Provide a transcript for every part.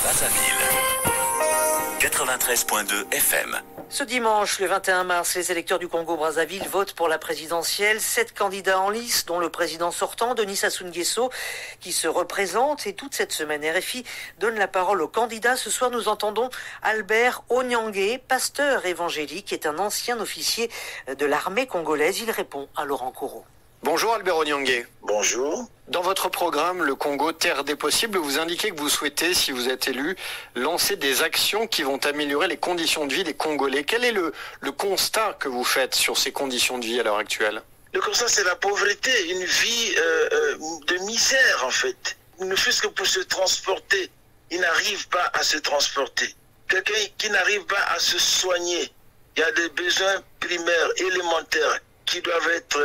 Brazzaville. 93.2 FM. Ce dimanche, le 21 mars, les électeurs du Congo-Brazzaville votent pour la présidentielle. 7 candidats en lice, dont le président sortant, Denis Sassou Nguesso, qui se représente. Et toute cette semaine, RFI donne la parole aux candidats. Ce soir, nous entendons Albert Onyangué, pasteur évangélique, qui est un ancien officier de l'armée congolaise. Il répond à Laurent Corot. Bonjour Albert Onyangué. Bonjour. Dans votre programme, le Congo Terre des Possibles, vous indiquez que vous souhaitez, si vous êtes élu, lancer des actions qui vont améliorer les conditions de vie des Congolais. Quel est le constat que vous faites sur ces conditions de vie à l'heure actuelle? Le constat, c'est la pauvreté, une vie de misère en fait. Ne fût-ce que pour se transporter, il n'arrive pas à se transporter. Quelqu'un qui n'arrive pas à se soigner, il y a des besoins primaires, élémentaires, qui doivent être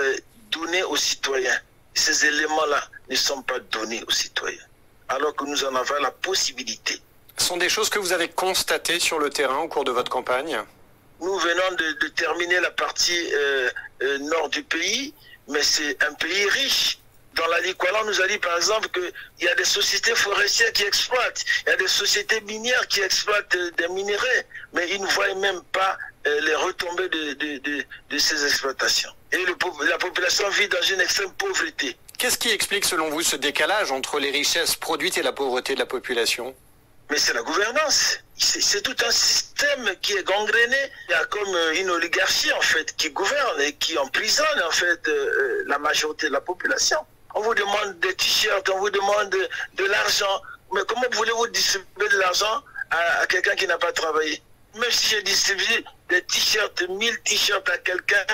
donnés aux citoyens. Ces éléments-là ne sont pas donnés aux citoyens, alors que nous en avons la possibilité. Ce sont des choses que vous avez constatées sur le terrain au cours de votre campagne? Nous venons de terminer la partie nord du pays, mais c'est un pays riche. Dans la Likwala, on nous a dit par exemple qu'il y a des sociétés forestières qui exploitent, il y a des sociétés minières qui exploitent des minerais, mais ils ne voient même pas les retombées de ces exploitations. Et la population vit dans une extrême pauvreté. Qu'est-ce qui explique selon vous ce décalage entre les richesses produites et la pauvreté de la population? Mais c'est la gouvernance. C'est tout un système qui est gangréné. Il y a comme une oligarchie en fait qui gouverne et qui emprisonne en fait la majorité de la population. On vous demande des t-shirts, on vous demande de l'argent. Mais comment voulez-vous distribuer de l'argent à quelqu'un qui n'a pas travaillé? Même si je distribue des t-shirts, 1000 t-shirts à quelqu'un,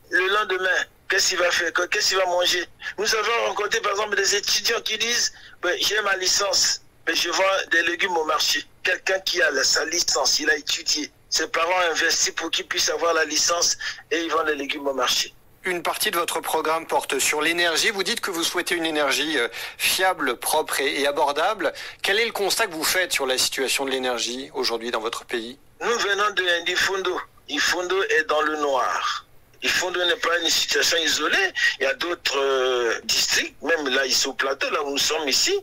le lendemain, qu'est-ce qu'il va faire? Qu'est-ce qu'il va manger? Nous avons rencontré par exemple des étudiants qui disent j'ai ma licence, mais je vends des légumes au marché. Quelqu'un qui a sa licence, il a étudié. Ses parents ont investi pour qu'il puisse avoir la licence et il vend des légumes au marché. Une partie de votre programme porte sur l'énergie. Vous dites que vous souhaitez une énergie fiable, propre et abordable. Quel est le constat que vous faites sur la situation de l'énergie aujourd'hui dans votre pays? Nous venons d'Ifundo. Ifundo est dans le noir. Ifundo n'est pas une situation isolée. Il y a d'autres districts, même là ici au plateau, là où nous sommes ici,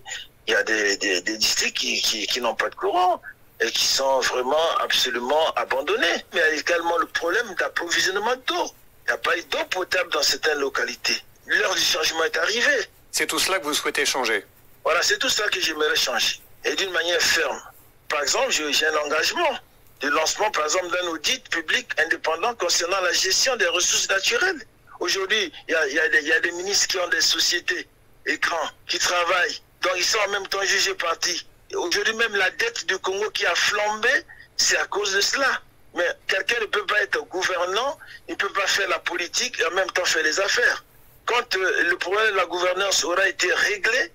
il y a des districts qui n'ont pas de courant et qui sont vraiment absolument abandonnés. Mais il y a également le problème d'approvisionnement d'eau. Il n'y a pas eu d'eau potable dans certaines localités. L'heure du changement est arrivée. C'est tout cela que vous souhaitez changer? Voilà, c'est tout cela que j'aimerais changer. Et d'une manière ferme. Par exemple, j'ai un engagement de lancement, par exemple, d'un audit public indépendant concernant la gestion des ressources naturelles. Aujourd'hui, il y a des ministres qui ont des sociétés écrans, qui travaillent. Donc, ils sont en même temps jugés partis. Aujourd'hui, même la dette du Congo qui a flambé, c'est à cause de cela. Mais quelqu'un ne peut pas être gouvernant, il ne peut pas faire la politique et en même temps faire les affaires. Quand le problème de la gouvernance aura été réglé,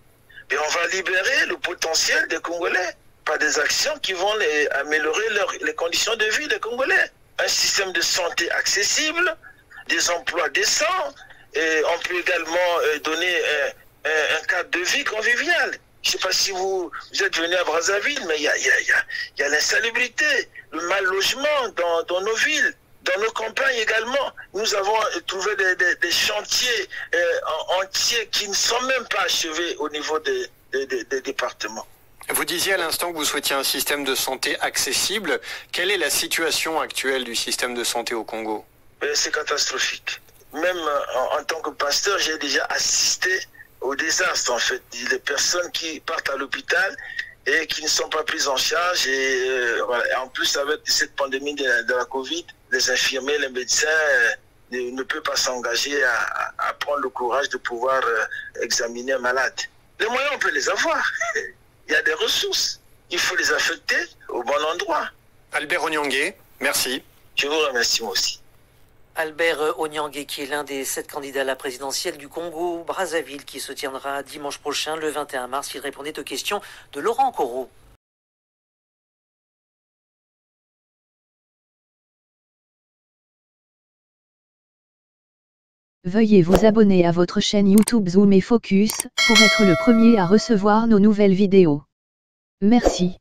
et on va libérer le potentiel des Congolais par des actions qui vont améliorer les conditions de vie des Congolais. Un système de santé accessible, des emplois décents, et on peut également donner un cadre de vie convivial. Je ne sais pas si vous êtes venu à Brazzaville, mais il y a l'insalubrité, le mal logement dans nos villes, dans nos campagnes également. Nous avons trouvé des chantiers entiers qui ne sont même pas achevés au niveau des départements. Vous disiez à l'instant que vous souhaitiez un système de santé accessible. Quelle est la situation actuelle du système de santé au Congo? C'est catastrophique. Même en tant que pasteur, j'ai déjà assisté au désastre en fait. Les personnes qui partent à l'hôpital et qui ne sont pas prises en charge. Voilà. Et en plus, avec cette pandémie de la Covid, les infirmiers, les médecins ne peuvent pas s'engager à prendre le courage de pouvoir examiner un malade. Les moyens, on peut les avoir. Il y a des ressources. Il faut les affecter au bon endroit. Albert Onyangué, merci. Je vous remercie moi aussi. Albert Onyangué, qui est l'un des 7 candidats à la présidentielle du Congo-Brazzaville, qui se tiendra dimanche prochain, le 21 mars. Il répondait aux questions de Laurent Corot. Veuillez vous abonner à votre chaîne YouTube Zoom et Focus, pour être le premier à recevoir nos nouvelles vidéos. Merci.